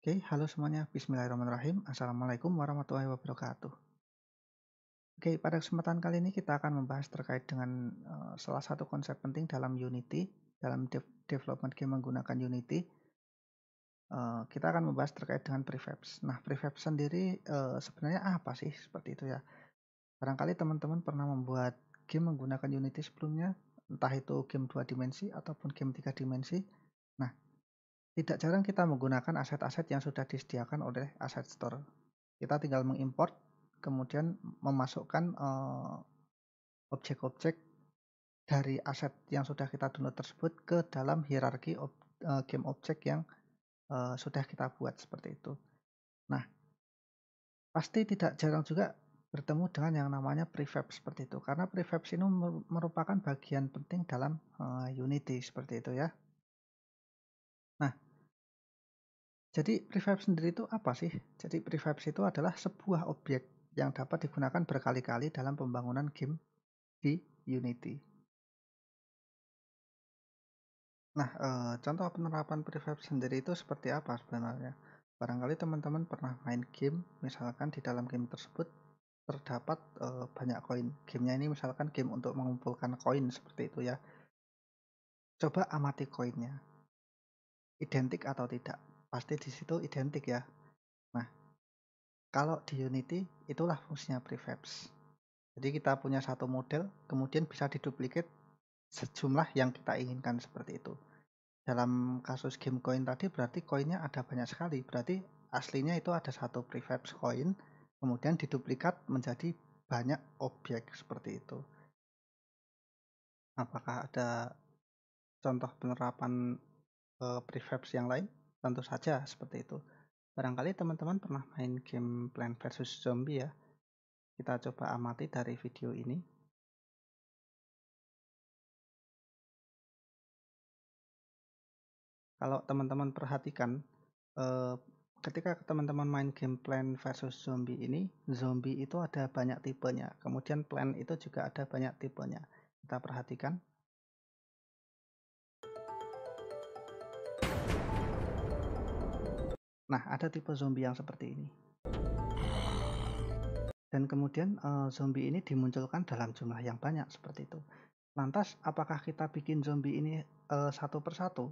Oke, halo semuanya. Bismillahirrahmanirrahim. Assalamualaikum warahmatullahi wabarakatuh. Oke, pada kesempatan kali ini kita akan membahas terkait dengan salah satu konsep penting dalam Unity, dalam development game menggunakan Unity. Kita akan membahas terkait dengan prefabs. Nah, prefabs sendiri sebenarnya apa sih? Seperti itu ya. Barangkali teman-teman pernah membuat game menggunakan Unity sebelumnya, entah itu game 2 dimensi ataupun game 3 dimensi. Nah, tidak jarang kita menggunakan aset-aset yang sudah disediakan oleh Asset Store. Kita tinggal mengimport, kemudian memasukkan objek-objek dari aset yang sudah kita download tersebut ke dalam hierarki game objek yang sudah kita buat seperti itu. Nah, pasti tidak jarang juga bertemu dengan yang namanya prefab seperti itu, karena prefab ini merupakan bagian penting dalam Unity seperti itu ya. Nah, jadi prefab sendiri itu apa sih? Jadi prefab itu adalah sebuah objek yang dapat digunakan berkali-kali dalam pembangunan game di Unity. Nah, contoh penerapan prefab sendiri itu seperti apa sebenarnya? Barangkali teman-teman pernah main game, misalkan di dalam game tersebut terdapat banyak koin. Gamenya ini misalkan game untuk mengumpulkan koin seperti itu ya. Coba amati koinnya, identik atau tidak? Pasti di situ identik ya. Nah, kalau di Unity itulah fungsinya prefabs. Jadi kita punya satu model, kemudian bisa diduplikat sejumlah yang kita inginkan seperti itu. Dalam kasus game coin tadi berarti koinnya ada banyak sekali. Berarti aslinya itu ada satu prefabs coin, kemudian diduplikat menjadi banyak objek seperti itu. Apakah ada contoh penerapan prefabs yang lain? Tentu saja seperti itu. Barangkali teman-teman pernah main game Plant vs Zombie ya. Kita coba amati dari video ini. Kalau teman-teman perhatikan, ketika teman-teman main game Plant vs Zombie ini, zombie itu ada banyak tipenya. Kemudian plant itu juga ada banyak tipenya. Kita perhatikan. Nah, ada tipe zombie yang seperti ini. Dan kemudian zombie ini dimunculkan dalam jumlah yang banyak seperti itu. Lantas, apakah kita bikin zombie ini satu persatu?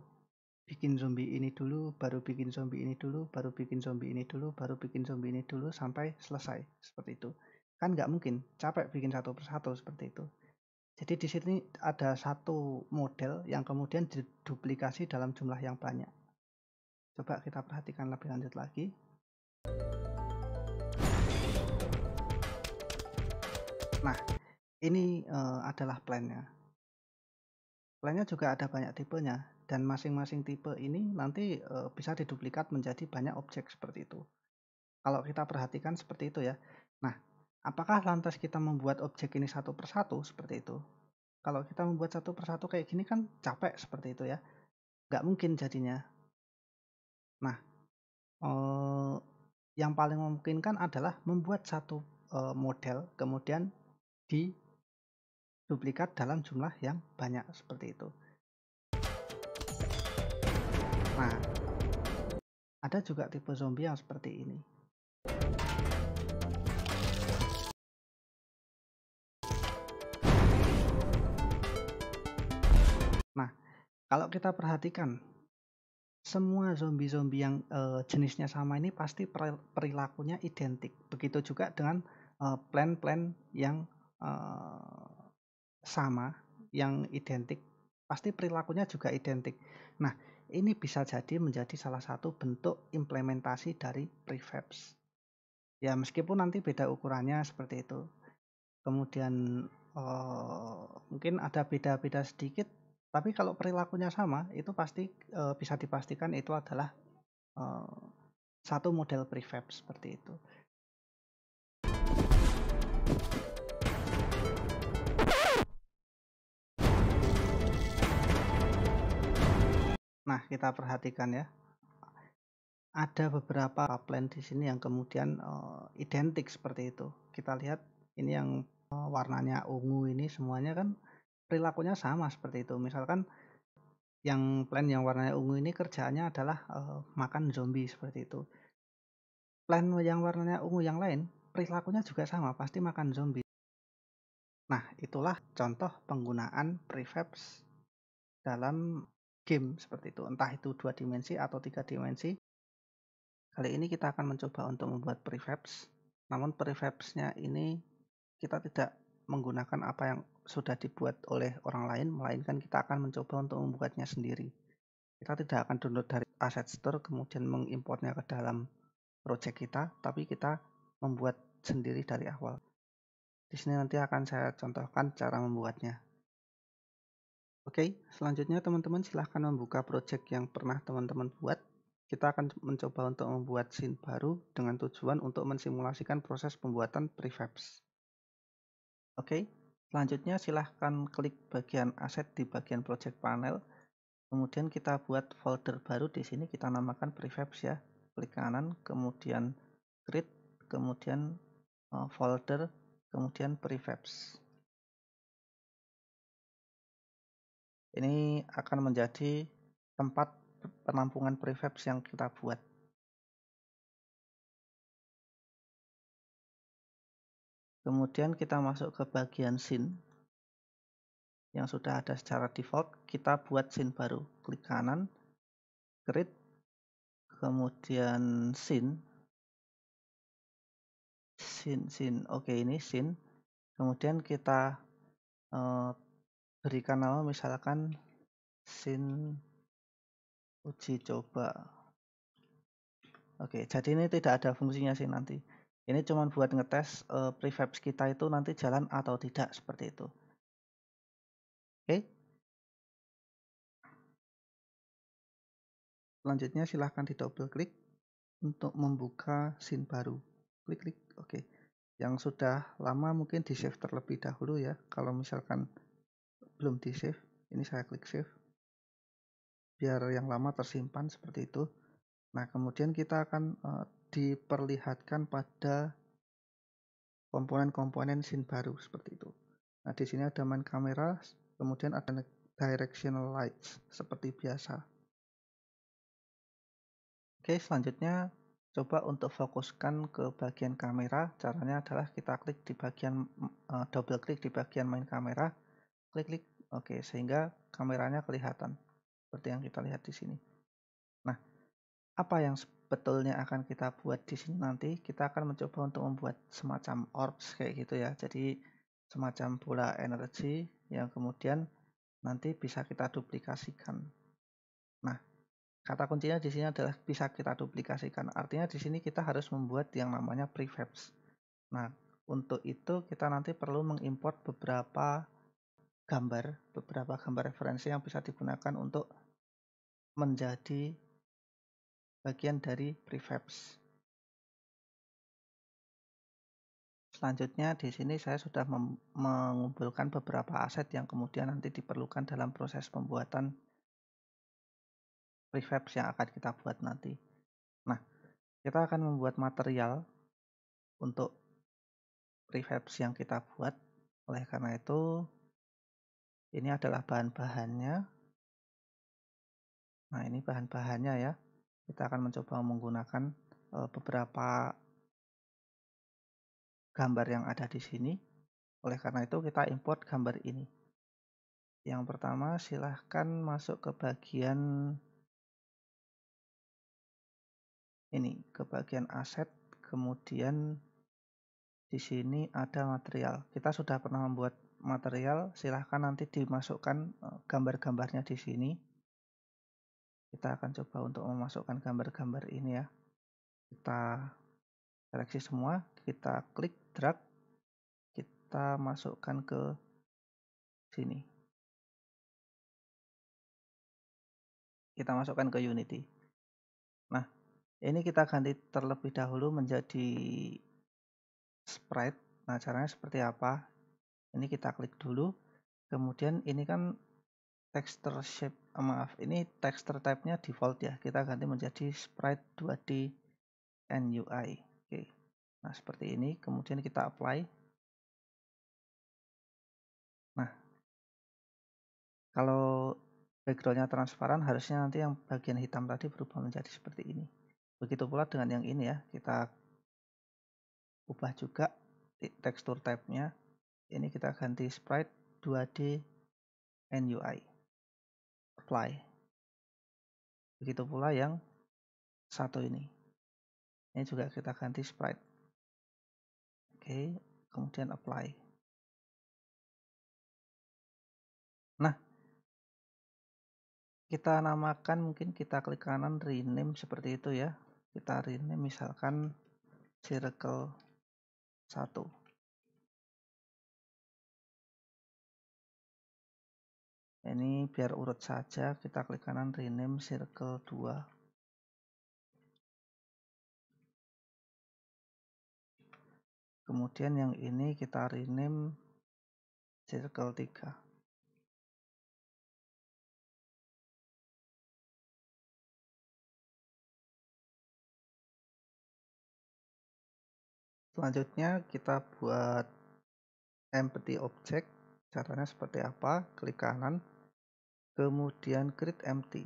Bikin zombie ini dulu, baru bikin zombie ini dulu, baru bikin zombie ini dulu, baru bikin zombie ini dulu, sampai selesai seperti itu. Kan nggak mungkin, capek bikin satu persatu seperti itu. Jadi di sini ada satu model yang kemudian diduplikasi dalam jumlah yang banyak. Coba kita perhatikan lebih lanjut lagi. Nah, ini adalah plannya. Plannya juga ada banyak tipenya, dan masing-masing tipe ini nanti bisa diduplikat menjadi banyak objek seperti itu. Kalau kita perhatikan seperti itu ya. Nah, apakah lantas kita membuat objek ini satu persatu seperti itu? Kalau kita membuat satu persatu kayak gini kan capek seperti itu ya. Nggak mungkin jadinya. Nah, yang paling memungkinkan adalah membuat satu model kemudian diduplikat dalam jumlah yang banyak seperti itu. Nah, ada juga tipe zombie yang seperti ini. Nah, kalau kita perhatikan semua zombie-zombie yang jenisnya sama ini pasti perilakunya identik. Begitu juga dengan plan-plan yang sama, yang identik, pasti perilakunya juga identik. Nah, ini bisa jadi menjadi salah satu bentuk implementasi dari prefabs. Ya, meskipun nanti beda ukurannya seperti itu. Kemudian mungkin ada beda-beda sedikit, tapi kalau perilakunya sama, itu pasti bisa dipastikan itu adalah satu model prefab seperti itu. Nah, kita perhatikan ya. Ada beberapa plan di sini yang kemudian identik seperti itu. Kita lihat ini yang warnanya ungu ini semuanya kan perilakunya sama seperti itu. Misalkan Yang plan yang warnanya ungu ini kerjaannya adalah makan zombie seperti itu. Plan yang warnanya ungu yang lain perilakunya juga sama, pasti makan zombie. Nah, itulah contoh penggunaan prefabs dalam game seperti itu, entah itu 2 dimensi atau 3 dimensi. Kali ini kita akan mencoba untuk membuat prefabs, namun prefabsnya ini kita tidak menggunakan apa yang sudah dibuat oleh orang lain, melainkan kita akan mencoba untuk membuatnya sendiri. Kita tidak akan download dari asset store kemudian mengimportnya ke dalam project kita, tapi kita membuat sendiri dari awal. Di sini nanti akan saya contohkan cara membuatnya. Oke, selanjutnya teman-teman silahkan membuka project yang pernah teman-teman buat. Kita akan mencoba untuk membuat scene baru dengan tujuan untuk mensimulasikan proses pembuatan prefabs. Oke, selanjutnya silahkan klik bagian aset di bagian project panel. Kemudian kita buat folder baru di sini, kita namakan prefabs ya. Klik kanan, kemudian create, kemudian folder, kemudian prefabs. Ini akan menjadi tempat penampungan prefabs yang kita buat. Kemudian kita masuk ke bagian scene yang sudah ada secara default, kita buat scene baru. Klik kanan, create, kemudian scene. Oke, ini scene. Kemudian kita berikan nama misalkan scene uji coba. Oke, jadi ini tidak ada fungsinya sih nanti. Ini cuma buat ngetes prefabs kita itu nanti jalan atau tidak seperti itu. Oke. Selanjutnya silahkan di double klik untuk membuka scene baru. Klik, oke. Yang sudah lama mungkin di save terlebih dahulu ya. Kalau misalkan belum di save, ini saya klik save. Biar yang lama tersimpan seperti itu. Nah, kemudian kita akan diperlihatkan pada komponen-komponen scene baru seperti itu. Nah, di sini ada main kamera, kemudian ada directional lights seperti biasa. Oke, selanjutnya coba untuk fokuskan ke bagian kamera. Caranya adalah kita klik di bagian double klik di bagian main kamera, klik. Oke, sehingga kameranya kelihatan seperti yang kita lihat di sini. Nah, apa yang sebetulnya akan kita buat di sini nanti? Kita akan mencoba untuk membuat semacam orbs kayak gitu ya. Jadi semacam bola energi yang kemudian nanti bisa kita duplikasikan. Nah, kata kuncinya di sini adalah bisa kita duplikasikan. Artinya di sini kita harus membuat yang namanya prefabs. Nah, untuk itu kita nanti perlu mengimport beberapa gambar referensi yang bisa digunakan untuk menjadi bagian dari prefabs. Selanjutnya di sini saya sudah mengumpulkan beberapa aset yang kemudian nanti diperlukan dalam proses pembuatan prefabs yang akan kita buat nanti. Nah, kita akan membuat material untuk prefabs yang kita buat. Oleh karena itu, ini adalah bahan-bahannya. Nah, ini bahan-bahannya ya. Kita akan mencoba menggunakan beberapa gambar yang ada di sini. Oleh karena itu, kita import gambar ini. Yang pertama, silahkan masuk ke bagian ini, ke bagian aset, kemudian di sini ada material. Kita sudah pernah membuat material, silahkan nanti dimasukkan gambar-gambarnya di sini. Kita akan coba untuk memasukkan gambar-gambar ini ya. Kita seleksi semua, kita klik drag, kita masukkan ke sini. Kita masukkan ke Unity. Nah, ini kita ganti terlebih dahulu menjadi sprite. Nah, caranya seperti apa? Ini kita klik dulu. Kemudian ini kan texture shape, ini texture type-nya default ya. Kita ganti menjadi sprite 2D NUI. Oke. Nah, seperti ini. Kemudian kita apply. Nah, kalau backgroundnya transparan, harusnya nanti yang bagian hitam tadi berubah menjadi seperti ini. Begitu pula dengan yang ini ya, kita ubah juga tekstur type-nya. Ini kita ganti sprite 2D NUI, apply. Begitu pula yang satu ini juga kita ganti sprite. Oke, kemudian apply. Nah, kita namakan, mungkin kita klik kanan rename seperti itu ya. Kita rename misalkan circle 1. Ini biar urut saja, kita klik kanan rename circle 2. Kemudian yang ini kita rename circle 3. Selanjutnya kita buat empty object. Caranya seperti apa? Klik kanan, kemudian create empty.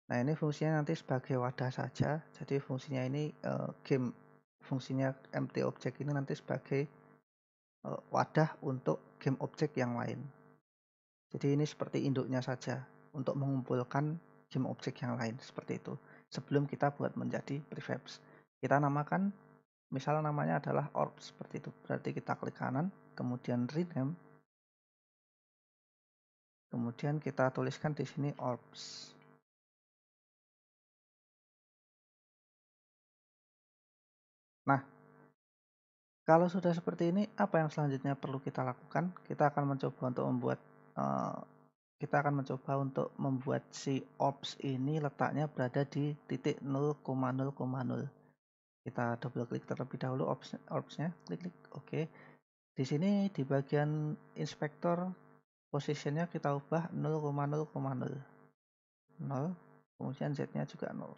Nah, ini fungsinya nanti sebagai wadah saja. Jadi fungsinya ini fungsinya empty object ini nanti sebagai wadah untuk game object yang lain. Jadi ini seperti induknya saja untuk mengumpulkan game object yang lain seperti itu. Sebelum kita buat menjadi prefabs, kita namakan, misal namanya adalah orbs seperti itu. Berarti kita klik kanan, kemudian rename, kemudian kita tuliskan di sini orbs. Nah, kalau sudah seperti ini, apa yang selanjutnya perlu kita lakukan? Kita akan mencoba untuk membuat si orbs ini letaknya berada di titik 0,0,0. Kita double klik terlebih dahulu orbsnya, klik, oke. Di sini di bagian inspektor positionnya kita ubah 0,0,0, 0, kemudian z-nya juga 0.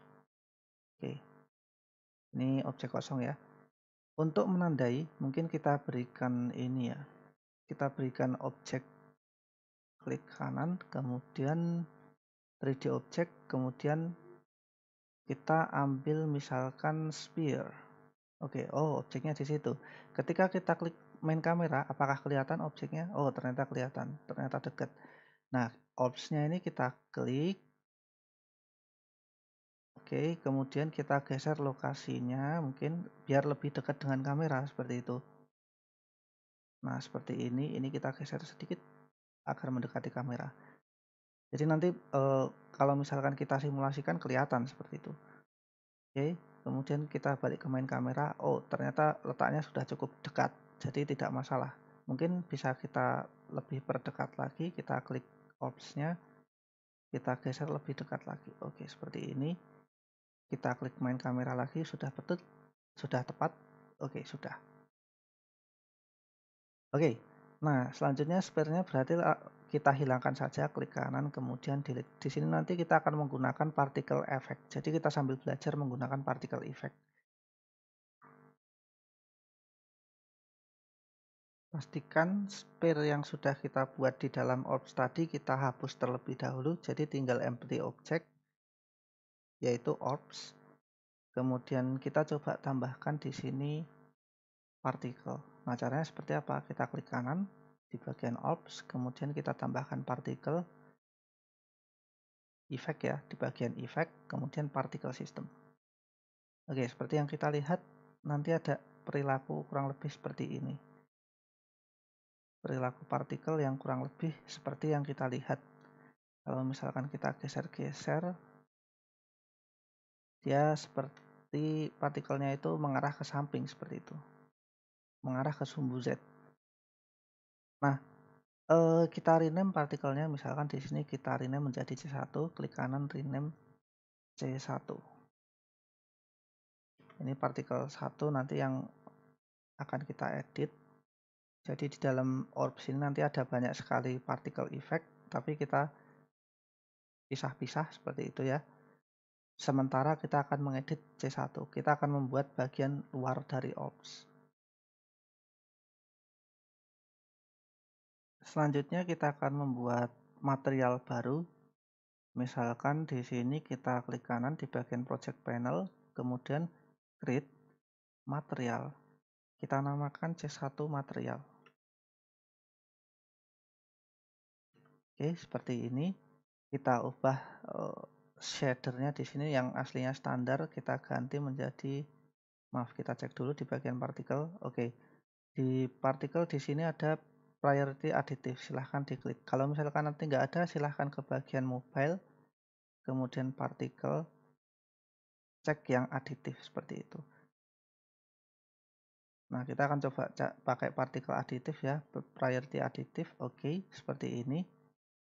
Oke, ini objek kosong ya. Untuk menandai, mungkin kita berikan ini ya, kita berikan objek, klik kanan, kemudian 3D object, kemudian kita ambil misalkan sphere. Oke, oh objeknya di situ. Ketika kita klik main kamera, apakah kelihatan objeknya? Oh, ternyata kelihatan, ternyata dekat. Nah, orbsnya ini kita klik. Oke, kemudian kita geser lokasinya, mungkin biar lebih dekat dengan kamera, seperti itu. Nah, seperti ini kita geser sedikit agar mendekati kamera. Jadi nanti kalau misalkan kita simulasikan kelihatan seperti itu. Oke, kemudian kita balik ke main kamera. Oh, ternyata letaknya sudah cukup dekat, jadi tidak masalah. Mungkin bisa kita lebih perdekat lagi, kita klik orbsnya, kita geser lebih dekat lagi. Oke, seperti ini. Kita klik main kamera lagi, sudah betul, sudah tepat. Oke, sudah. Oke, nah selanjutnya sphere-nya berarti kita hilangkan saja, klik kanan, kemudian delete. Di sini nanti kita akan menggunakan particle effect. Jadi kita sambil belajar menggunakan particle effect. Pastikan sphere yang sudah kita buat di dalam orbs tadi kita hapus terlebih dahulu. Jadi tinggal empty object, yaitu orbs. Kemudian kita coba tambahkan di sini particle. Nah, caranya seperti apa? Kita klik kanan di bagian orbs, kemudian kita tambahkan particle, effect ya, di bagian effect, kemudian particle system. Oke, seperti yang kita lihat, nanti ada perilaku kurang lebih seperti ini. Perilaku partikel yang kurang lebih seperti yang kita lihat. Kalau misalkan kita geser-geser, dia seperti partikelnya itu mengarah ke samping seperti itu. Mengarah ke sumbu Z. Nah, kita rename partikelnya, misalkan di sini kita rename menjadi C1, klik kanan rename C1. Ini partikel 1 nanti yang akan kita edit. Jadi di dalam orbs ini nanti ada banyak sekali particle effect, tapi kita pisah-pisah seperti itu ya. Sementara kita akan mengedit C1, kita akan membuat bagian luar dari orbs. Selanjutnya kita akan membuat material baru. Misalkan di sini kita klik kanan di bagian project panel, kemudian create material. Kita namakan C1 material. Oke, seperti ini. Kita ubah shadernya di sini yang aslinya standar, kita ganti menjadi, maaf, kita cek dulu di bagian partikel. Oke, di partikel di sini ada priority additive, silahkan diklik. Kalau misalkan nanti nggak ada, silahkan ke bagian mobile, kemudian partikel, cek yang aditif seperti itu. Nah, kita akan coba pakai partikel aditif ya, priority additive. Oke, seperti ini.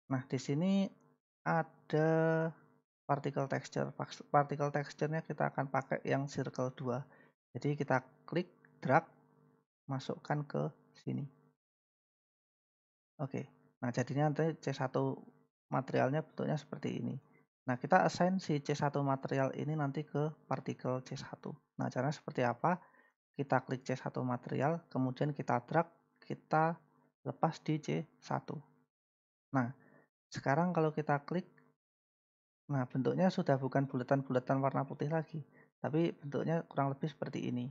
Nah, di sini ada particle texture. Particle texture-nya kita akan pakai yang circle 2. Jadi kita klik, drag, masukkan ke sini. Oke. Nah, jadinya nanti C1 materialnya bentuknya seperti ini. Nah, kita assign si C1 material ini nanti ke partikel C1. Nah, caranya seperti apa? Kita klik C1 material, kemudian kita drag, kita lepas di C1. Nah, sekarang kalau kita klik, nah bentuknya sudah bukan bulatan-bulatan warna putih lagi, tapi bentuknya kurang lebih seperti ini.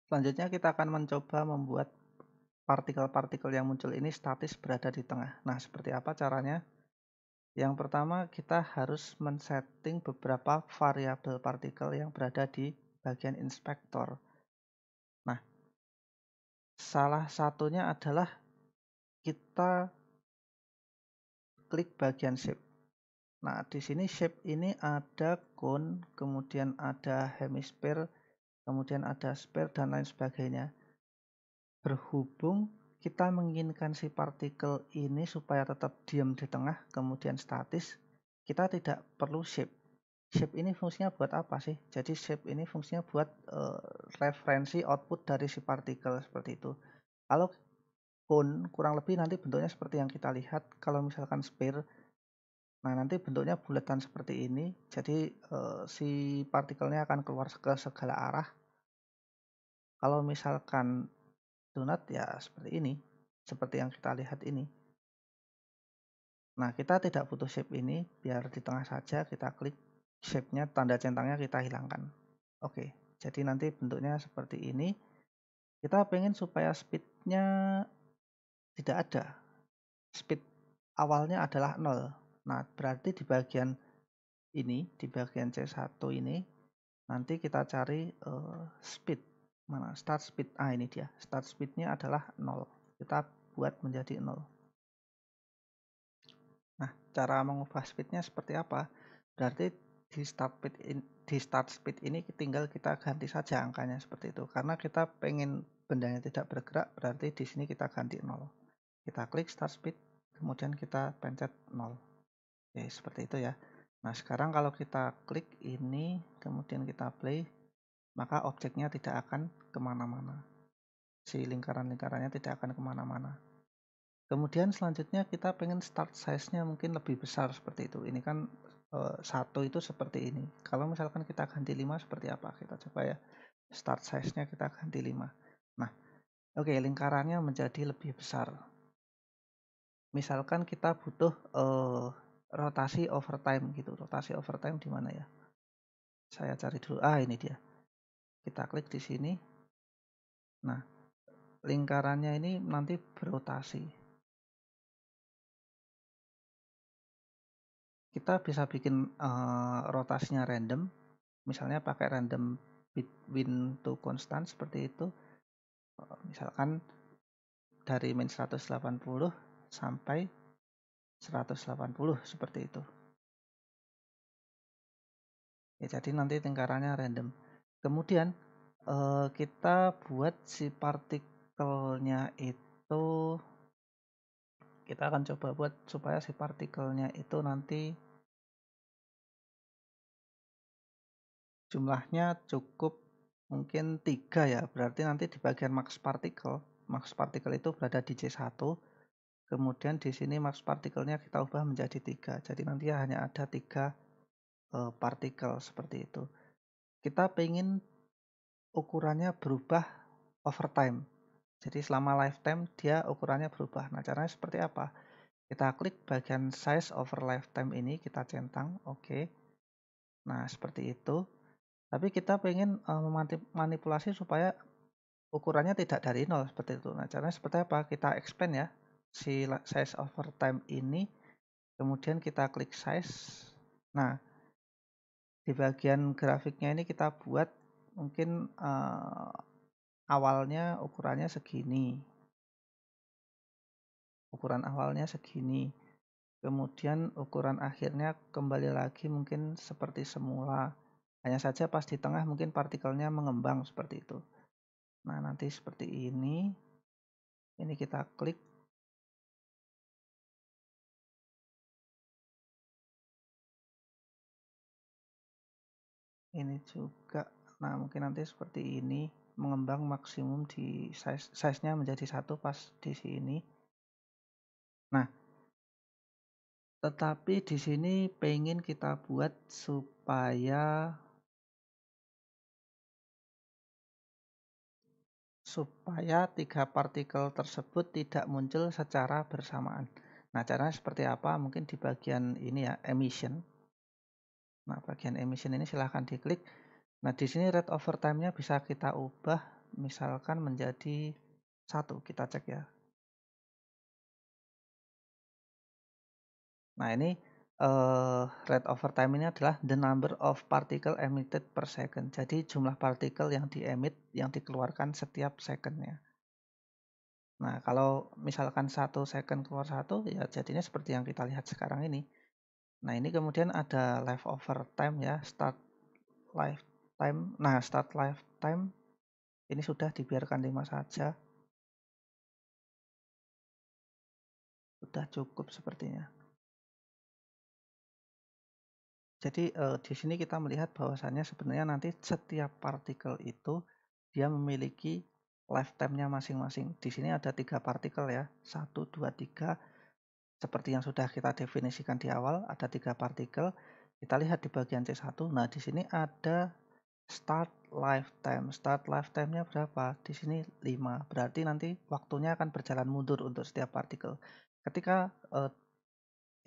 Selanjutnya kita akan mencoba membuat partikel-partikel yang muncul ini statis berada di tengah. Nah, seperti apa caranya? Yang pertama, kita harus men-setting beberapa variabel partikel yang berada di bagian inspektor. Nah, salah satunya adalah kita klik bagian shape. Nah, di sini shape ini ada cone, kemudian ada hemisphere, kemudian ada sphere, dan lain sebagainya. Berhubung kita menginginkan si partikel ini supaya tetap diam di tengah, kemudian statis, kita tidak perlu shape. Shape ini fungsinya buat apa sih? Jadi shape ini fungsinya buat referensi output dari si partikel seperti itu. Kalau cone kurang lebih nanti bentuknya seperti yang kita lihat. Kalau misalkan sphere, nah nanti bentuknya bulatan seperti ini. Jadi si partikelnya akan keluar ke segala arah. Kalau misalkan donat ya seperti ini, seperti yang kita lihat ini. Nah, kita tidak butuh shape ini, biar di tengah saja. Kita klik shape-nya, tanda centangnya kita hilangkan. Oke, jadi nanti bentuknya seperti ini. Kita pengen supaya speed-nya tidak ada. Speed awalnya adalah 0. Nah, berarti di bagian ini, di bagian C1 ini, nanti kita cari speed. Mana? Start speed. Ah, ini dia. Start speed-nya adalah 0. Kita buat menjadi 0. Nah, cara mengubah speed-nya seperti apa? Berarti di start speed ini tinggal kita ganti saja angkanya seperti itu. Karena kita pengen bendanya tidak bergerak, berarti di sini kita ganti 0. Kita klik start speed, kemudian kita pencet 0. Oke, seperti itu ya. Nah, sekarang kalau kita klik ini, kemudian kita play, maka objeknya tidak akan kemana-mana. Si lingkaran-lingkarannya tidak akan kemana-mana. Kemudian selanjutnya kita pengen start size-nya mungkin lebih besar seperti itu. Ini kan 1 itu seperti ini. Kalau misalkan kita ganti 5 seperti apa? Kita coba ya. Start size-nya kita ganti 5. Nah, oke, lingkarannya menjadi lebih besar. Misalkan kita butuh rotasi overtime gitu. Rotasi overtime di mana ya? Saya cari dulu. Ah, ini dia. Kita klik di sini. Nah, lingkarannya ini nanti berotasi. Kita bisa bikin rotasinya random, misalnya pakai random between to constant seperti itu. Misalkan dari min 180 sampai 180 seperti itu. Ya, jadi nanti lingkarannya random. Kemudian kita buat si partikelnya itu, kita akan coba buat supaya si partikelnya itu nanti jumlahnya cukup mungkin 3 ya. Berarti nanti di bagian max partikel itu berada di C1. Kemudian di sini max partikelnya kita ubah menjadi 3. Jadi nanti hanya ada 3 partikel seperti itu. Kita pengen ukurannya berubah over time. Jadi selama lifetime dia ukurannya berubah. Nah, caranya seperti apa? Kita klik bagian size over lifetime ini, kita centang, oke. Nah, seperti itu. Tapi kita pengen memanipulasi supaya ukurannya tidak dari nol seperti itu. Nah, caranya seperti apa? Kita expand ya si size over time ini, kemudian kita klik size. Nah, di bagian grafiknya ini kita buat mungkin awalnya ukurannya segini. Ukuran awalnya segini. Kemudian ukuran akhirnya kembali lagi mungkin seperti semula. Hanya saja pas di tengah mungkin partikelnya mengembang seperti itu. Nah, nanti seperti ini. Ini kita klik. Ini juga. Nah, mungkin nanti seperti ini. Mengembang maksimum di size-nya menjadi 1 pas di sini. Nah, tetapi di sini pengen kita buat supaya tiga partikel tersebut tidak muncul secara bersamaan. Nah, caranya seperti apa? Mungkin di bagian ini ya, emission. Nah, bagian emission ini silahkan diklik. Nah, di sini rate over time-nya bisa kita ubah misalkan menjadi 1. Kita cek ya. Nah, ini rate over time ini adalah the number of particle emitted per second. Jadi jumlah partikel yang diemit, yang dikeluarkan setiap secondnya. Nah, kalau misalkan 1 second keluar 1, ya jadinya seperti yang kita lihat sekarang ini. Nah, ini kemudian ada leftover time ya, start lifetime. Nah, start lifetime ini sudah dibiarkan 5 saja. Sudah cukup sepertinya. Jadi di sini kita melihat bahwasannya sebenarnya nanti setiap partikel itu dia memiliki lifetime-nya masing-masing. Di sini ada 3 partikel ya, 1, 2, 3. Seperti yang sudah kita definisikan di awal, ada 3 partikel. Kita lihat di bagian C1. Nah, di sini ada start lifetime. Start lifetime-nya berapa? Di sini 5. Berarti nanti waktunya akan berjalan mundur untuk setiap partikel. Ketika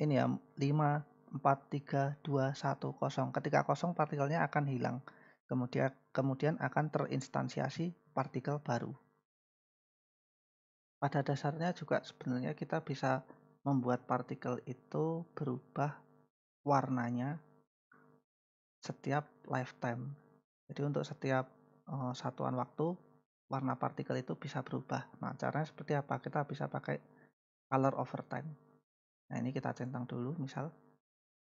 ini ya 5, 4, 3, 2, 1, 0. Ketika kosong partikelnya akan hilang. Kemudian akan terinstansiasi partikel baru. Pada dasarnya juga sebenarnya kita bisa membuat partikel itu berubah warnanya setiap lifetime. Jadi untuk setiap satuan waktu warna partikel itu bisa berubah. Nah, caranya seperti apa? Kita bisa pakai color over time. Nah, ini kita centang dulu misal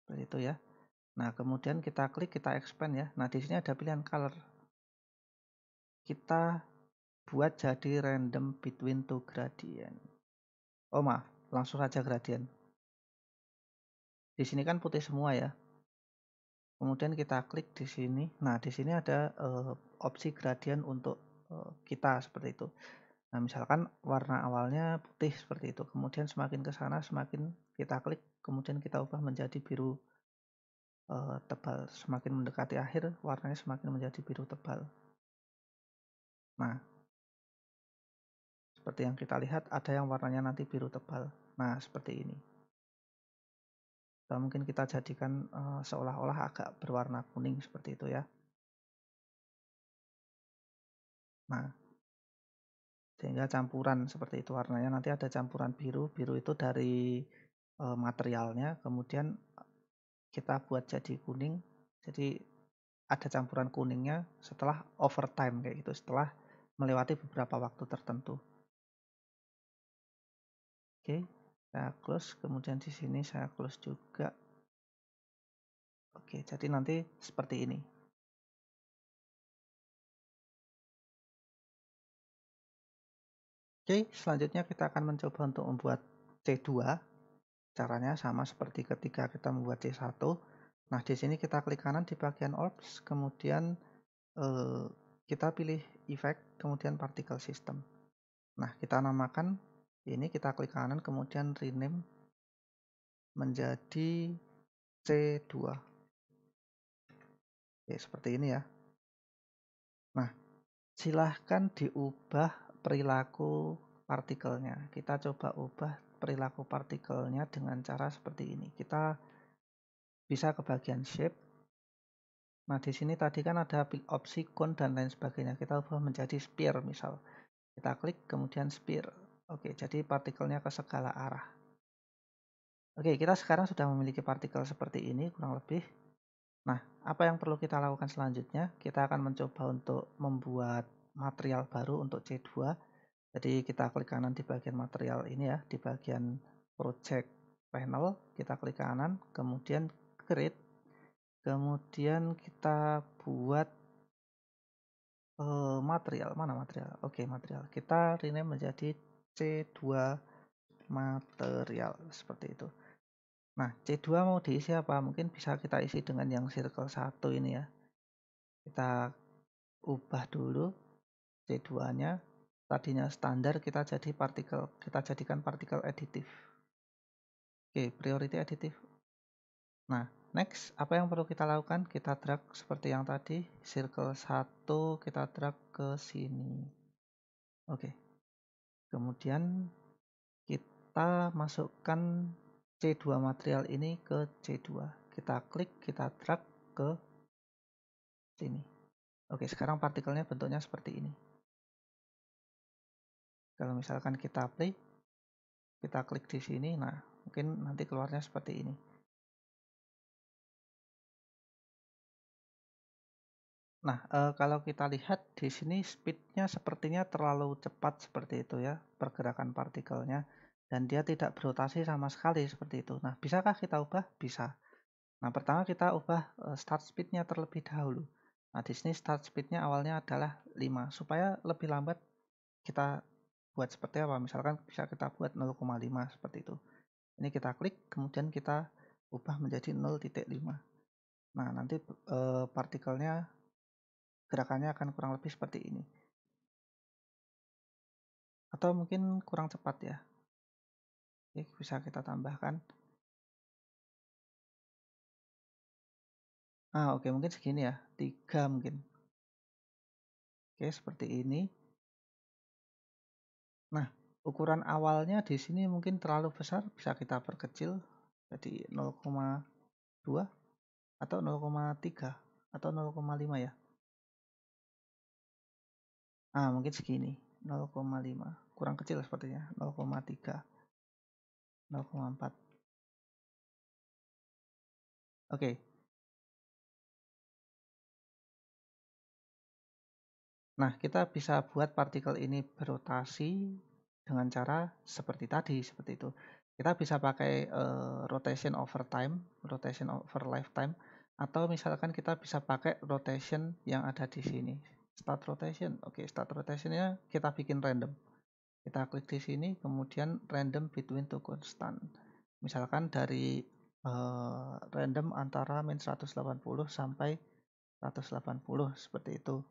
seperti itu ya. Nah, kemudian kita klik, kita expand ya. Nah, di sini ada pilihan color. Kita buat jadi random between two gradient. Oh, maaf, langsung saja gradient. Di sini kan putih semua ya. Kemudian kita klik di sini. Nah, di sini ada opsi gradient untuk kita seperti itu. Nah, misalkan warna awalnya putih seperti itu. Kemudian semakin ke sana semakin kita klik, kemudian kita ubah menjadi biru tebal. Semakin mendekati akhir, warnanya semakin menjadi biru tebal. Nah, seperti yang kita lihat ada yang warnanya nanti biru tebal. Nah, seperti ini. Atau mungkin kita jadikan seolah-olah agak berwarna kuning seperti itu ya. Nah, sehingga campuran seperti itu warnanya nanti ada campuran biru. Biru itu dari materialnya, kemudian kita buat jadi kuning. Jadi ada campuran kuningnya setelah overtime kayak gitu, setelah melewati beberapa waktu tertentu. Oke, saya close, kemudian di sini saya close juga. Oke, jadi nanti seperti ini. Oke, selanjutnya kita akan mencoba untuk membuat C2. Caranya sama seperti ketika kita membuat C1. Nah, di sini kita klik kanan di bagian Orbs, kemudian kita pilih Effect, kemudian Particle System. Nah, kita namakan ini, kita klik kanan, kemudian rename menjadi C2. Oke, seperti ini ya. Nah, silahkan diubah perilaku partikelnya. Kita coba ubah perilaku partikelnya dengan cara seperti ini. Kita bisa ke bagian shape. Nah, di sini tadi kan ada opsi cone dan lain sebagainya. Kita ubah menjadi sphere misal. Kita klik kemudian sphere. Oke, jadi partikelnya ke segala arah. Oke, kita sekarang sudah memiliki partikel seperti ini kurang lebih. Nah, apa yang perlu kita lakukan selanjutnya? Kita akan mencoba untuk membuat material baru untuk C2. Jadi kita klik kanan di bagian material ini ya, di bagian project panel, kita klik kanan, kemudian create, kemudian kita buat material, mana material? Oke, material. Kita rename menjadi C2 material, seperti itu. Nah, C2 mau diisi apa? Mungkin bisa kita isi dengan yang circle 1 ini ya. Kita ubah dulu C2-nya. Tadinya standar kita jadikan partikel aditif. Oke, priority aditif. Nah, next apa yang perlu kita lakukan? Kita drag seperti yang tadi, circle 1 kita drag ke sini. Oke. Kemudian kita masukkan C2 material ini ke C2. Kita klik, kita drag ke sini. Oke, sekarang partikelnya bentuknya seperti ini. Kalau misalkan kita play, kita klik di sini, nah mungkin nanti keluarnya seperti ini. Nah, kalau kita lihat di sini speednya sepertinya terlalu cepat seperti itu ya, pergerakan partikelnya, dan dia tidak berotasi sama sekali seperti itu. Nah, bisakah kita ubah? Bisa. Nah, pertama kita ubah start speednya terlebih dahulu. Nah, di sini start speednya awalnya adalah 5, supaya lebih lambat kita buat seperti apa? Misalkan bisa kita buat 0,5 seperti itu. Ini kita klik, kemudian kita ubah menjadi 0,5. Nah, nanti partikelnya gerakannya akan kurang lebih seperti ini. Atau mungkin kurang cepat ya. Oke, bisa kita tambahkan. Oke, mungkin segini ya. 3 mungkin. Oke, seperti ini. Nah, ukuran awalnya di sini mungkin terlalu besar, bisa kita perkecil jadi 0,2 atau 0,3 atau 0,5 ya. Mungkin segini, 0,5. Kurang kecil sepertinya, 0,3, 0,4. Oke. Nah, kita bisa buat partikel ini berotasi dengan cara seperti tadi, seperti itu. Kita bisa pakai rotation over time, rotation over lifetime, atau misalkan kita bisa pakai rotation yang ada di sini. Start rotation. Oke, start rotationnya kita bikin random. Kita klik di sini, kemudian random between two constant. Misalkan dari random antara min 180 sampai 180 seperti itu.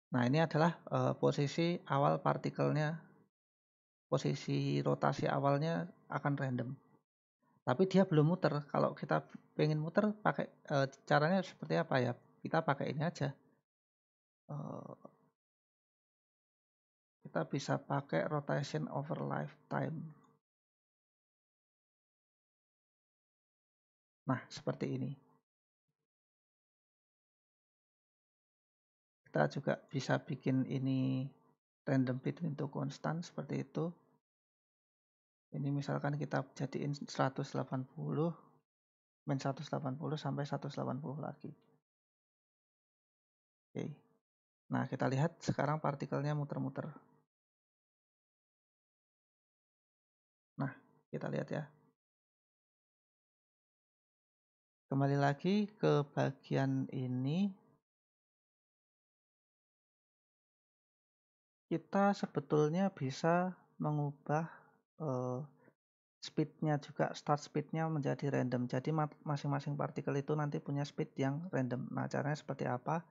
Nah, ini adalah posisi awal partikelnya, posisi rotasi awalnya akan random. Tapi dia belum muter. Kalau kita pengen muter, pakai caranya seperti apa ya? Kita pakai ini aja. Kita bisa pakai rotation over lifetime. Nah, seperti ini. Kita juga bisa bikin ini random between two constant seperti itu. Ini misalkan kita jadiin 180, min 180 sampai 180 lagi. Oke. Nah, kita lihat sekarang partikelnya muter-muter. Nah, kita lihat ya. Kembali lagi ke bagian ini. Kita sebetulnya bisa mengubah speednya juga, start speednya menjadi random. Jadi masing-masing partikel itu nanti punya speed yang random. Nah, caranya seperti apa?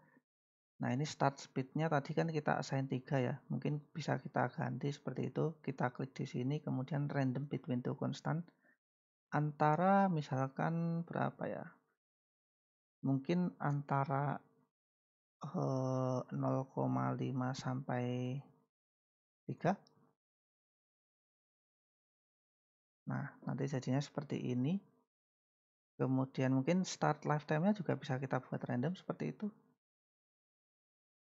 Nah, ini start speednya tadi kan kita assign 3 ya. Mungkin bisa kita ganti seperti itu. Kita klik di sini, kemudian random between two constant. Antara misalkan berapa ya? Mungkin antara 0,5 sampai 3. Nah, nanti jadinya seperti ini. Kemudian mungkin start lifetime-nya juga bisa kita buat random seperti itu.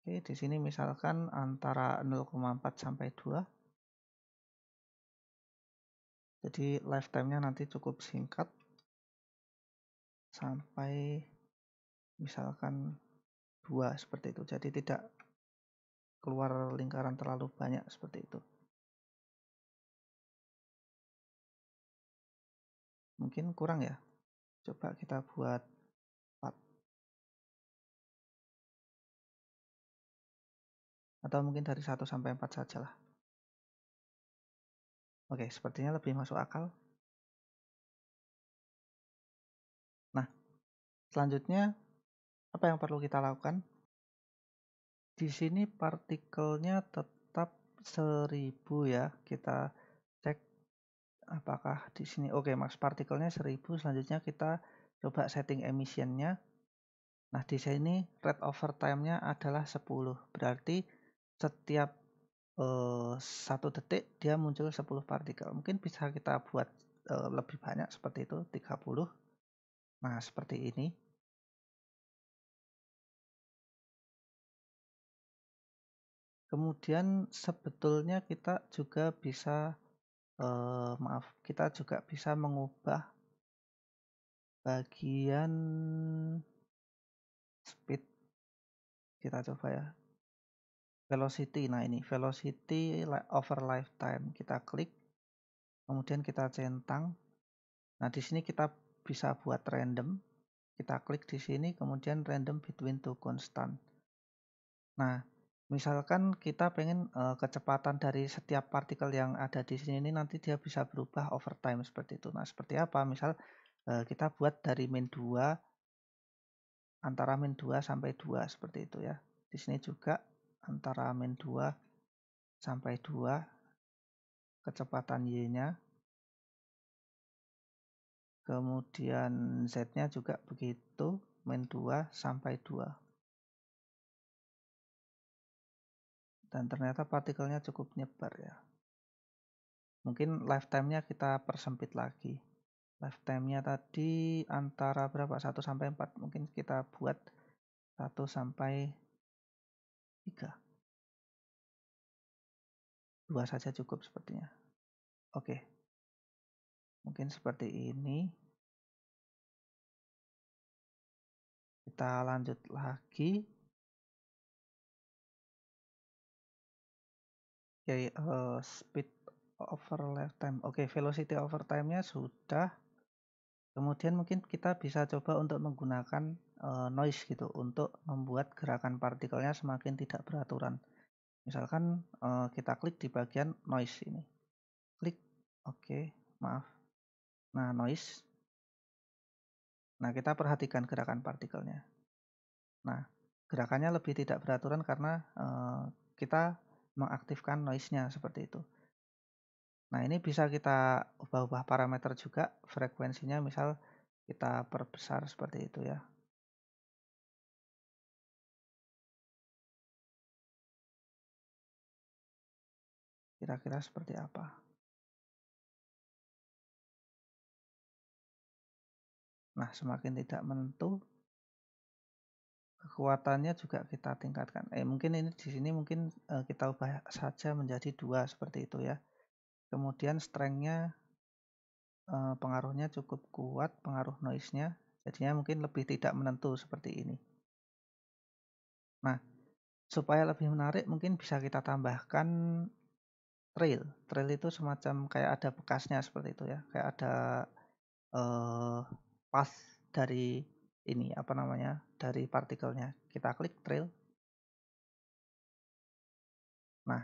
Oke, di sini misalkan antara 0,4 sampai 2. Jadi lifetime-nya nanti cukup singkat sampai misalkan 2 seperti itu. Jadi tidak keluar lingkaran terlalu banyak seperti itu. Mungkin kurang ya. Coba kita buat 4. Atau mungkin dari 1 sampai 4 saja lah. Oke, sepertinya lebih masuk akal. Nah, selanjutnya apa yang perlu kita lakukan? Di sini partikelnya tetap 1000 ya. Kita cek apakah di sini oke, max partikelnya 1000. Selanjutnya kita coba setting emissionnya. Nah, di sini rate over time-nya adalah 10. Berarti setiap 1 detik dia muncul 10 partikel. Mungkin bisa kita buat lebih banyak seperti itu, 30. Nah, seperti ini. Kemudian sebetulnya kita juga bisa kita juga bisa mengubah bagian speed. Kita coba ya. Velocity. Nah, ini velocity over lifetime. Kita klik, kemudian kita centang. Nah, di sini kita bisa buat random. Kita klik di sini, kemudian random between two constant. Nah, misalkan kita pengen kecepatan dari setiap partikel yang ada di sini ini nanti dia bisa berubah over time seperti itu. Nah, seperti apa? Misal kita buat dari min 2 antara min 2 sampai 2 seperti itu ya. Di sini juga antara min 2 sampai 2 kecepatan Y-nya. Kemudian Z-nya juga begitu, min 2 sampai 2. Dan ternyata partikelnya cukup nyebar ya. Mungkin lifetime-nya kita persempit lagi. Lifetime-nya tadi antara berapa? 1 sampai 4. Mungkin kita buat 1 sampai 3. 2 saja cukup sepertinya. Oke. Mungkin seperti ini. Kita lanjut lagi. Oke, speed over lifetime. Oke, velocity over time-nya sudah. Kemudian mungkin kita bisa coba untuk menggunakan noise gitu untuk membuat gerakan partikelnya semakin tidak beraturan. Misalkan kita klik di bagian noise ini. Klik, oke, maaf. Nah, noise. Nah, kita perhatikan gerakan partikelnya. Nah, gerakannya lebih tidak beraturan karena kita mengaktifkan noise-nya seperti itu. Nah, ini bisa kita ubah-ubah parameter juga, frekuensinya misal kita perbesar seperti itu ya. Kira-kira seperti apa? Nah, semakin tidak menentu, kekuatannya juga kita tingkatkan. Mungkin ini di sini mungkin kita ubah saja menjadi 2 seperti itu ya. Kemudian strength-nya pengaruhnya cukup kuat, pengaruh noise-nya. Jadinya mungkin lebih tidak menentu seperti ini. Nah, supaya lebih menarik mungkin bisa kita tambahkan trail. Trail itu semacam kayak ada bekasnya seperti itu ya. Kayak ada path dari ini apa namanya? Dari partikelnya. Kita klik trail. Nah,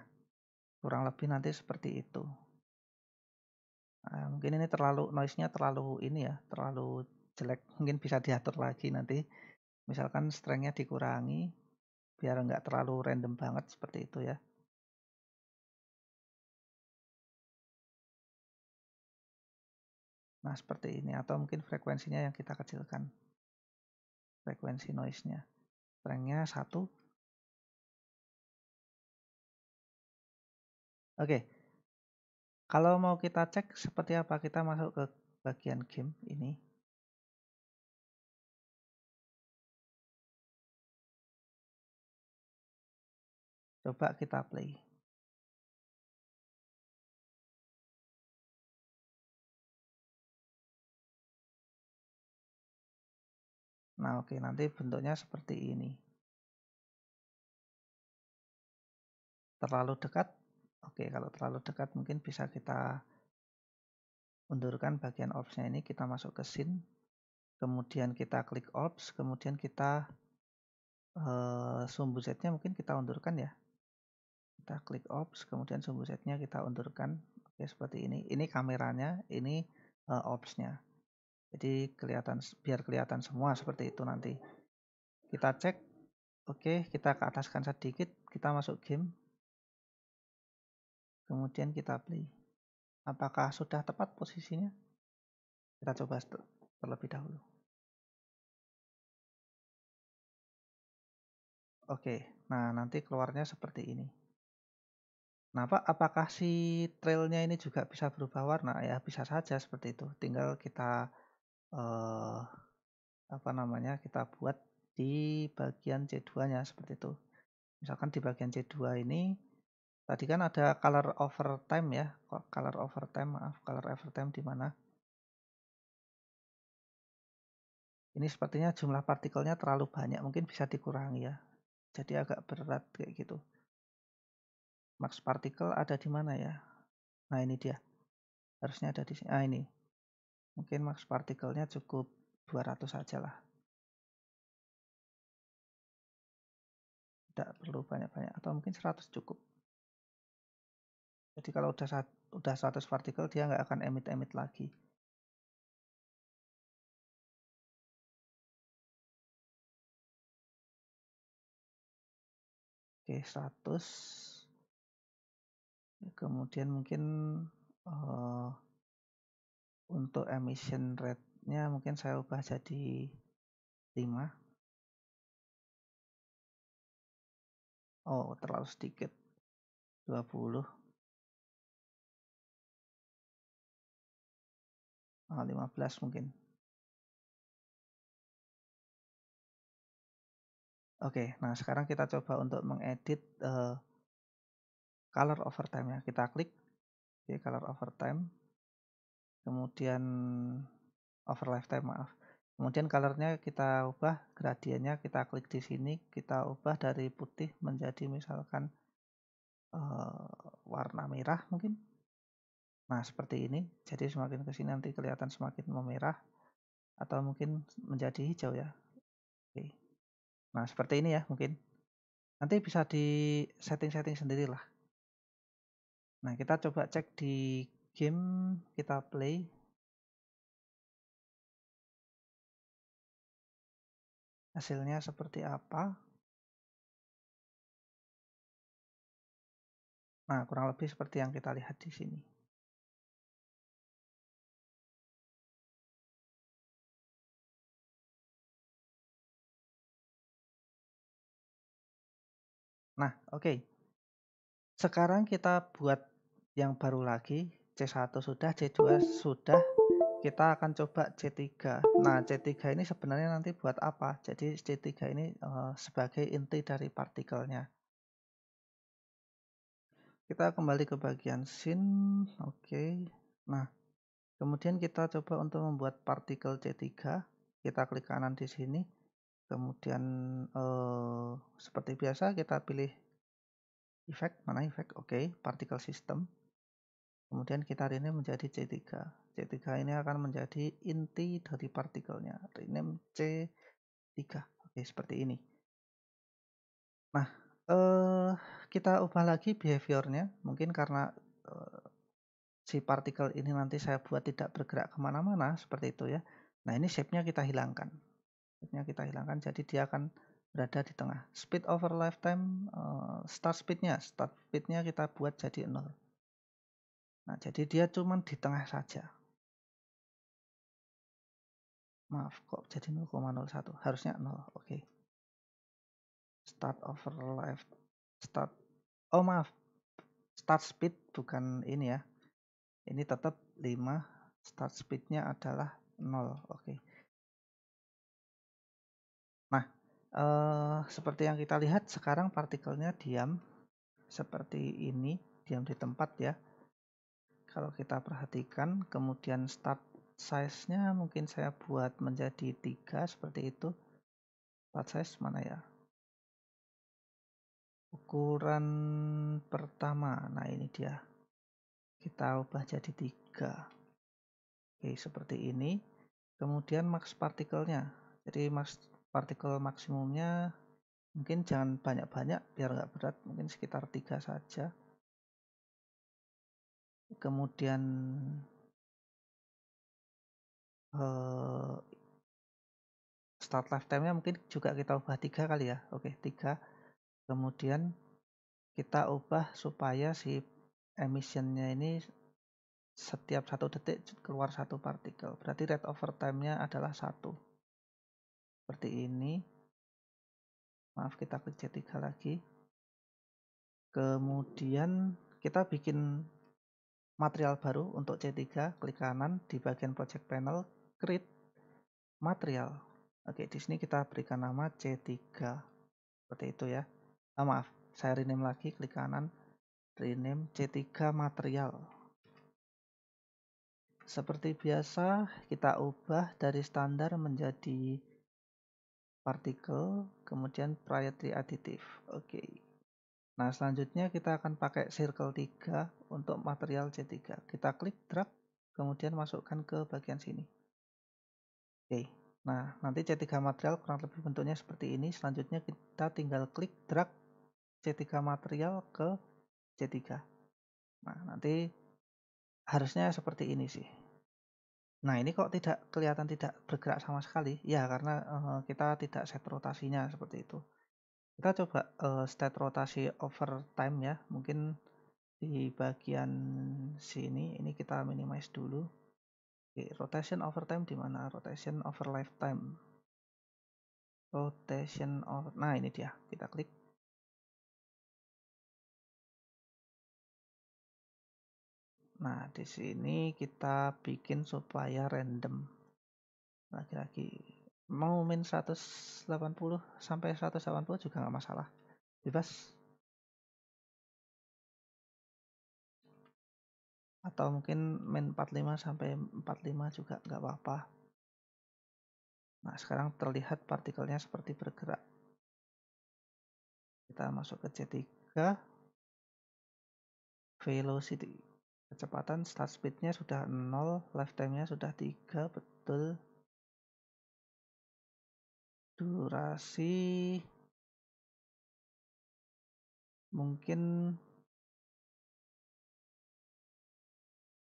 kurang lebih nanti seperti itu. Nah, mungkin ini terlalu noise-nya terlalu ini ya, terlalu jelek. Mungkin bisa diatur lagi nanti. Misalkan strength-nya dikurangi biar nggak terlalu random banget seperti itu ya. Nah, seperti ini atau mungkin frekuensinya yang kita kecilkan. Frekuensi noise-nya. Strength-nya 1. Oke, kalau mau kita cek seperti apa, kita masuk ke bagian game ini. Coba kita play. Nah, oke, nanti bentuknya seperti ini. Terlalu dekat? Oke, kalau terlalu dekat mungkin bisa kita undurkan bagian orbs-nya ini, kita masuk ke scene, kemudian kita klik orbs, kemudian kita sumbu Z-nya mungkin kita undurkan ya. Kita klik orbs, kemudian sumbu Z-nya kita undurkan. Oke, seperti ini. Ini kameranya, ini orbs-nya. Jadi biar kelihatan semua seperti itu nanti. Kita cek, oke, kita ke ataskan sedikit, kita masuk game, kemudian kita play. Apakah sudah tepat posisinya? Kita coba terlebih dahulu. Oke, nah nanti keluarnya seperti ini. Nah, Pak, apakah si trailnya ini juga bisa berubah warna? Ya, bisa saja seperti itu. Tinggal kita eh, apa namanya? Kita buat di bagian C2-nya seperti itu. Misalkan di bagian C2 ini tadi kan ada color over time ya. Color over time, maaf, color over time di mana? Ini sepertinya jumlah partikelnya terlalu banyak, mungkin bisa dikurangi ya. Jadi agak berat kayak gitu. Max partikel ada di mana ya? Nah, ini dia. Harusnya ada di sini. Ah, ini. Mungkin max partikelnya cukup 200 saja lah. Tidak perlu banyak-banyak, atau mungkin 100 cukup. Jadi kalau udah 100 partikel dia nggak akan emit-emit lagi. Oke, 100. Kemudian mungkin untuk emission rate-nya mungkin saya ubah jadi 5. Oh, terlalu sedikit. 20. 15 mungkin. Oke, nah sekarang kita coba untuk mengedit color overtime-nya. Kita klik di color overtime, kemudian over lifetime, maaf. Kemudian colornya kita ubah, gradiennya kita klik di sini, kita ubah dari putih menjadi misalkan warna merah mungkin. Nah, seperti ini. Jadi semakin ke sini nanti kelihatan semakin memerah atau mungkin menjadi hijau ya. Oke. Nah, seperti ini ya mungkin. Nanti bisa di setting-setting sendiri lah. Nah, kita coba cek di game, kita play. Hasilnya seperti apa? Nah, kurang lebih seperti yang kita lihat di sini. Nah, oke. Sekarang kita buat yang baru lagi. C1 sudah, C2 sudah. Kita akan coba C3. Nah, C3 ini sebenarnya nanti buat apa? Jadi C3 ini sebagai inti dari partikelnya. Kita kembali ke bagian scene. Oke. Nah, kemudian kita coba untuk membuat partikel C3. Kita klik kanan di sini. Kemudian seperti biasa kita pilih efek. Mana efek? Oke, partikel system. Kemudian kita rename menjadi C3. C3 ini akan menjadi inti dari partikelnya. Rename C3. Oke, seperti ini. Nah, kita ubah lagi behaviornya. Mungkin karena si partikel ini nanti saya buat tidak bergerak kemana-mana, seperti itu ya. Nah, ini shape-nya kita hilangkan. Shape-nya kita hilangkan, jadi dia akan berada di tengah. Speed over lifetime, start speed-nya kita buat jadi 0. Nah, jadi dia cuma di tengah saja. Maaf, kok jadi 0,01? Harusnya 0. Oke. Start over life. Oh, maaf. start speed bukan ini ya. Ini tetap 5, start speednya adalah 0. Oke. Nah, seperti yang kita lihat sekarang partikelnya diam seperti ini, diam di tempat ya. Kalau kita perhatikan, kemudian start size-nya mungkin saya buat menjadi 3 seperti itu. Start size mana ya? Ukuran pertama, nah ini dia. Kita ubah jadi 3. Oke, seperti ini. Kemudian max partikelnya. Jadi max partikel maksimumnya mungkin jangan banyak-banyak biar nggak berat, mungkin sekitar 3 saja. Kemudian start lifetime-nya mungkin juga kita ubah 3 kali ya. Oke, 3. Kemudian kita ubah supaya si emission-nya ini setiap 1 detik keluar 1 partikel. Berarti rate over time-nya adalah 1. Seperti ini. Maaf, kita klik C3 lagi. Kemudian kita bikin material baru untuk C3, klik kanan di bagian project panel, create material. Oke, di sini kita berikan nama C3. Seperti itu ya. Maaf, saya rename lagi, klik kanan, rename C3 material. Seperti biasa, kita ubah dari standar menjadi partikel, kemudian priority additive. Oke. Nah, selanjutnya kita akan pakai circle 3 untuk material C3. Kita klik drag, kemudian masukkan ke bagian sini. Oke. Nah, nanti C3 material kurang lebih bentuknya seperti ini. Selanjutnya kita tinggal klik drag C3 material ke C3. Nah, nanti harusnya seperti ini sih. Nah, ini kok tidak kelihatan tidak bergerak sama sekali? Ya, karena kita tidak set rotasinya seperti itu. Kita coba state rotasi over time ya. Mungkin di bagian sini ini kita minimize dulu. Oke, rotation over time di mana? Rotation over lifetime. Rotation over. Nah, ini dia. Kita klik. Nah, di sini kita bikin supaya random. Lagi-lagi mau min 180 sampai 180 juga nggak masalah. Bebas. Atau mungkin min 45 sampai 45 juga nggak apa-apa. Nah, sekarang terlihat partikelnya seperti bergerak. Kita masuk ke C3. Velocity. Kecepatan start speed-nya sudah 0, lifetime-nya sudah 3, betul. Durasi mungkin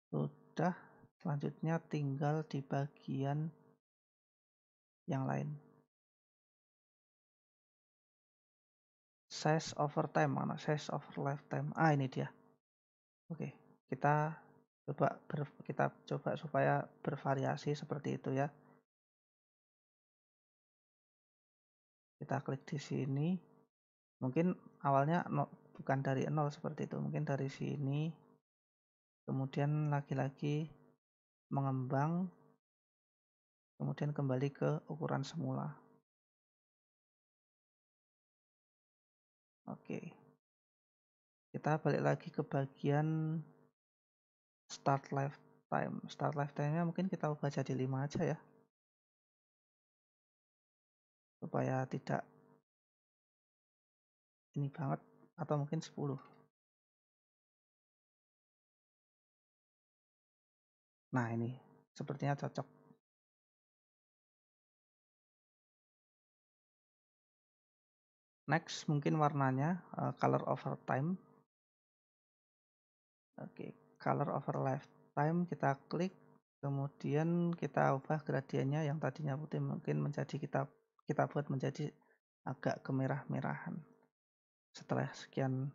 sudah. Selanjutnya tinggal di bagian yang lain. Size over time mana? Size over lifetime. Ah, ini dia. Oke, kita coba supaya bervariasi seperti itu ya. Kita klik di sini. Mungkin awalnya bukan dari 0 seperti itu. Mungkin dari sini. Kemudian lagi-lagi mengembang. Kemudian kembali ke ukuran semula. Oke. Kita balik lagi ke bagian start lifetime. Start lifetime-nya mungkin kita ubah jadi 5 aja ya. Supaya tidak ini banget. Atau mungkin 10. Nah, ini sepertinya cocok. Next mungkin warnanya color over time. Oke, color over lifetime kita klik, kemudian kita ubah gradiennya yang tadinya putih mungkin menjadi kita buat menjadi agak kemerah-merahan. Setelah sekian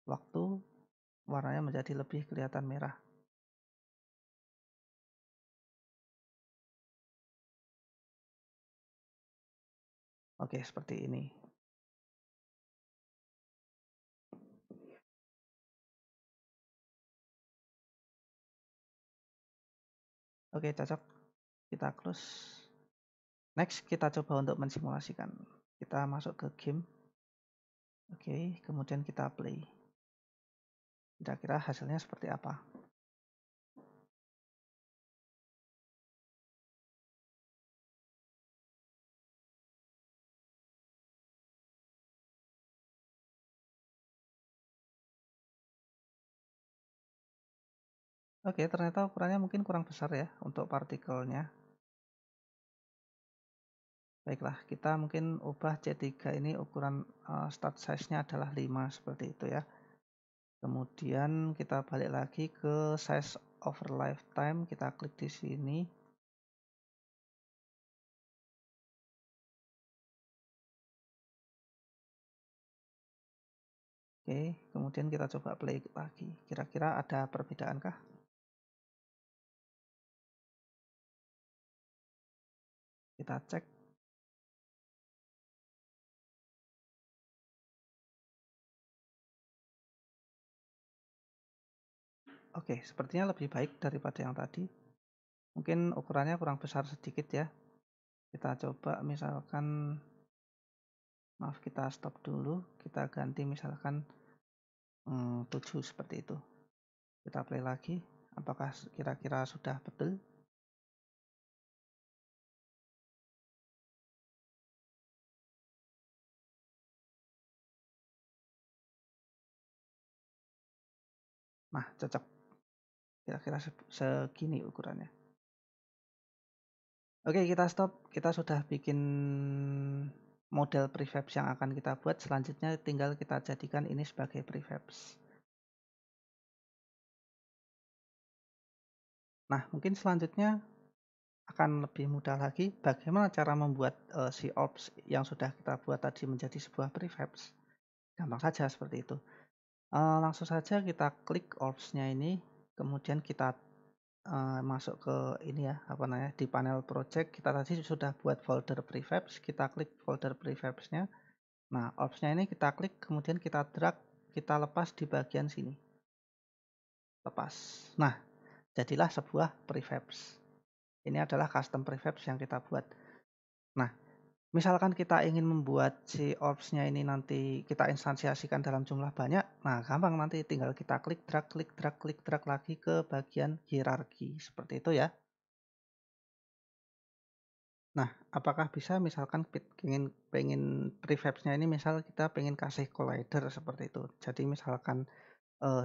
waktu warnanya menjadi lebih kelihatan merah. Oke, seperti ini. Oke, cocok. Kita close. Next, kita coba untuk mensimulasikan. Kita masuk ke game. Oke, kemudian kita play. Kira-kira hasilnya seperti apa? Oke, ternyata ukurannya mungkin kurang besar ya untuk partikelnya. Baiklah, kita mungkin ubah C3 ini ukuran start size-nya adalah 5 seperti itu ya. Kemudian kita balik lagi ke size over lifetime, kita klik di sini. Oke, kemudian kita coba play lagi. Kira-kira ada perbedaankah? Kita cek. Oke, sepertinya lebih baik daripada yang tadi. Mungkin ukurannya kurang besar sedikit ya. Kita coba misalkan, maaf, kita stop dulu. Kita ganti misalkan 7 seperti itu. Kita play lagi. Apakah kira-kira sudah betul? Nah, cocok. Kira-kira segini ukurannya. Oke, kita stop. Kita sudah bikin model prefabs yang akan kita buat. Selanjutnya tinggal kita jadikan ini sebagai prefabs. Nah, mungkin selanjutnya akan lebih mudah lagi bagaimana cara membuat si orbs yang sudah kita buat tadi menjadi sebuah prefabs. Gampang saja seperti itu. Langsung saja kita klik orbs-nya ini, kemudian kita masuk ke ini ya, apa namanya, di panel project. Kita tadi sudah buat folder prefabs, kita klik folder prefabs-nya. Nah, orbs-nya ini kita klik, kemudian kita drag, kita lepas di bagian sini. Lepas. Nah, jadilah sebuah prefabs. Ini adalah custom prefabs yang kita buat. Nah, misalkan kita ingin membuat si orbs-nya ini nanti kita instansiasikan dalam jumlah banyak, nah gampang, nanti tinggal kita klik drag, klik drag, klik drag lagi ke bagian hierarki. Seperti itu ya. Nah, apakah bisa misalkan pengen prefabs-nya ini, misal kita pengen kasih collider seperti itu. Jadi misalkan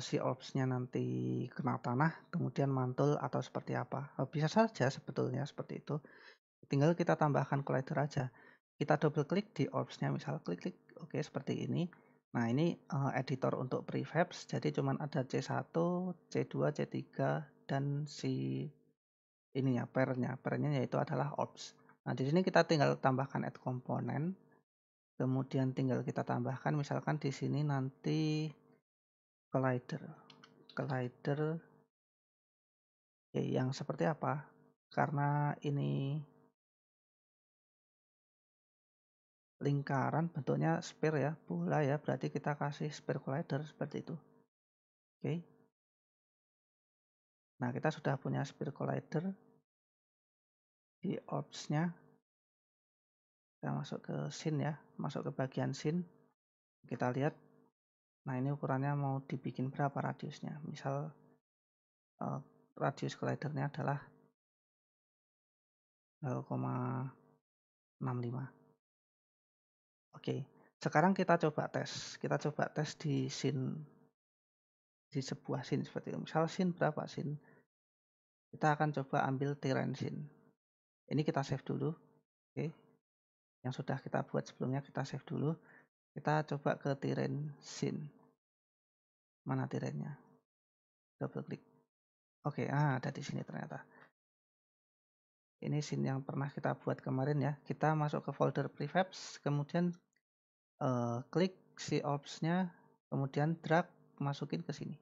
si orbs-nya nanti kena tanah, kemudian mantul atau seperti apa. Bisa saja sebetulnya seperti itu. Tinggal kita tambahkan collider aja. Kita double klik di orbs-nya, misal klik-klik, oke seperti ini. Nah, ini editor untuk prefabs, jadi cuman ada C1, C2, C3, dan si ini ya, pairnya yaitu adalah orbs. Nah, di sini kita tinggal tambahkan add komponen, kemudian tinggal kita tambahkan misalkan di sini nanti collider yang seperti apa? Karena ini lingkaran, bentuknya sphere ya, bola ya, berarti kita kasih sphere collider seperti itu. Oke. Nah, kita sudah punya sphere collider di orbs-nya. Kita masuk ke scene ya, masuk ke bagian scene. Kita lihat. Nah, ini ukurannya mau dibikin berapa radiusnya? Misal radius collidernya adalah 0,65. Oke. Sekarang kita coba tes. Kita coba tes di scene, di sebuah scene seperti itu. Misal scene berapa scene? Kita akan coba ambil terrain scene. Ini kita save dulu. Oke. Yang sudah kita buat sebelumnya kita save dulu. Kita coba ke terrain scene. Mana terrainnya? Double klik. Oke, ada di sini ternyata. Ini scene yang pernah kita buat kemarin ya. Kita masuk ke folder prefabs, kemudian klik si orbs-nya, kemudian drag, masukin ke sini.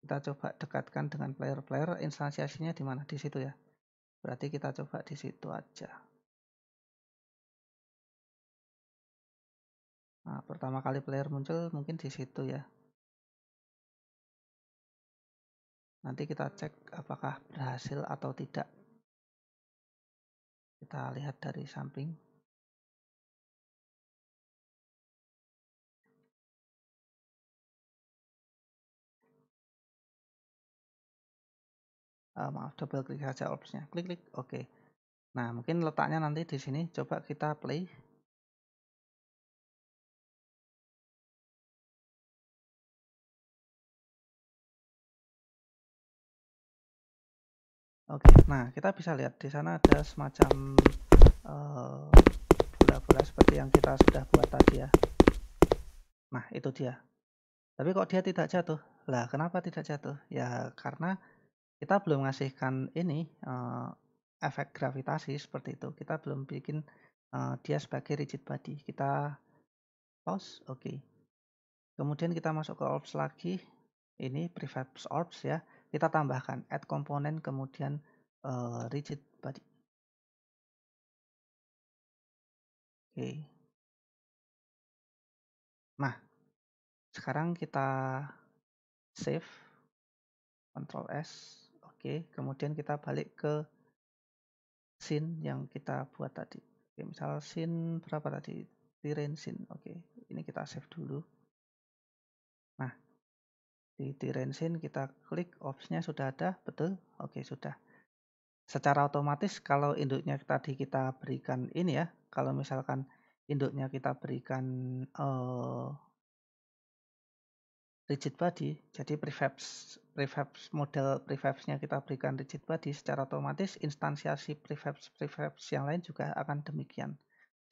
Kita coba dekatkan dengan player-player, instansiasinya di mana? Di situ ya. Berarti kita coba di situ aja. Nah, pertama kali player muncul mungkin di situ ya. Nanti kita cek apakah berhasil atau tidak. Kita lihat dari samping. Maaf, double klik saja orbsnya. Klik, oke. Nah, mungkin letaknya nanti di sini. Coba kita play. Oke, nah kita bisa lihat di sana ada semacam bola-bola seperti yang kita sudah buat tadi ya. Nah, itu dia. Tapi kok dia tidak jatuh? Lah, kenapa tidak jatuh? Ya, karena kita belum ngasihkan ini efek gravitasi seperti itu. Kita belum bikin dia sebagai rigid body. Kita pause, oke. Kemudian kita masuk ke orbs lagi. Ini prefabs orbs ya. Kita tambahkan add komponen kemudian rigid body. Oke. Nah, sekarang kita save, Ctrl S, oke. Kemudian kita balik ke scene yang kita buat tadi. Oke, misal scene berapa tadi? Terrain scene, oke. Ini kita save dulu. Nah, di terrain scene kita klik opsnya sudah ada, betul? Oke, sudah. Secara otomatis kalau induknya tadi kita berikan ini ya, kalau misalkan induknya kita berikan rigid body, jadi prefabs model prefabsnya kita berikan rigid body, secara otomatis instansiasi prefabs yang lain juga akan demikian.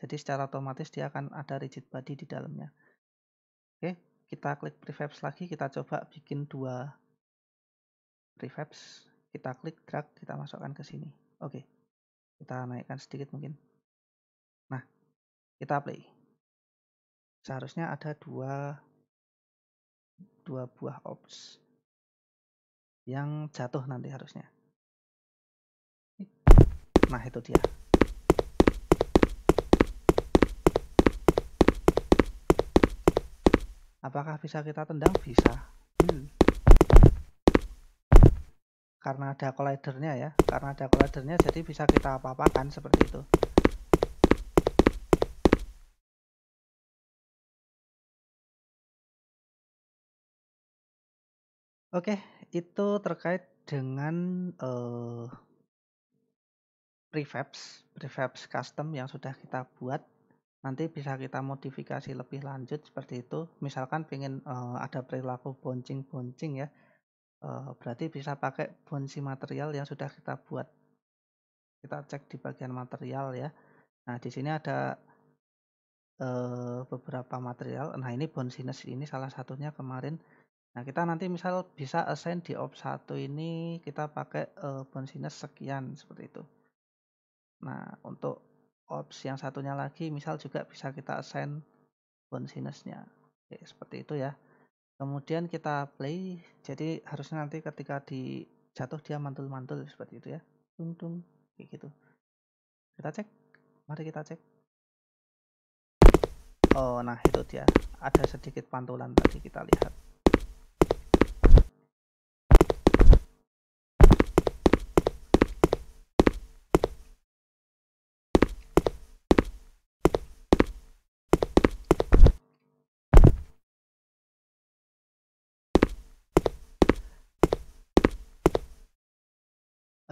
Jadi secara otomatis dia akan ada rigid body di dalamnya. Oke, kita klik prefabs lagi, kita coba bikin 2 prefabs, kita klik drag, kita masukkan ke sini. Oke, kita naikkan sedikit mungkin. Nah, kita play. Seharusnya ada dua buah orbs yang jatuh nanti harusnya. Nah, itu dia. Apakah bisa kita tendang? Bisa. Karena ada collidernya ya. Karena ada collidernya jadi bisa kita apa-apakan seperti itu. Oke, itu terkait dengan prefabs custom yang sudah kita buat. Nanti bisa kita modifikasi lebih lanjut seperti itu. Misalkan pengen ada perilaku bouncing ya. Berarti bisa pakai bouncy material yang sudah kita buat. Kita cek di bagian material ya. Nah, di sini ada beberapa material. Nah, ini bounciness ini salah satunya kemarin. Nah, kita nanti misal bisa assign di op 1 ini kita pakai bounciness sekian seperti itu. Nah, untuk ops yang satunya lagi misal juga bisa kita assign bounciness-nya. Oke, seperti itu ya. Kemudian kita play, jadi harusnya nanti ketika jatuh dia mantul-mantul seperti itu ya. Tung kayak gitu. Kita cek. Mari kita cek. Oh, nah itu dia. Ada sedikit pantulan tadi kita lihat.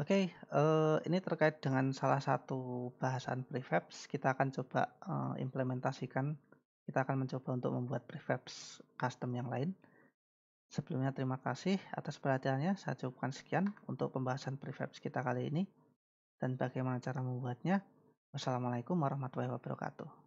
Oke, ini terkait dengan salah satu bahasan prefabs. Kita akan coba implementasikan. Kita akan mencoba untuk membuat prefabs custom yang lain. Sebelumnya terima kasih atas perhatiannya. Saya cukupkan sekian untuk pembahasan prefabs kita kali ini dan bagaimana cara membuatnya. Wassalamualaikum warahmatullahi wabarakatuh.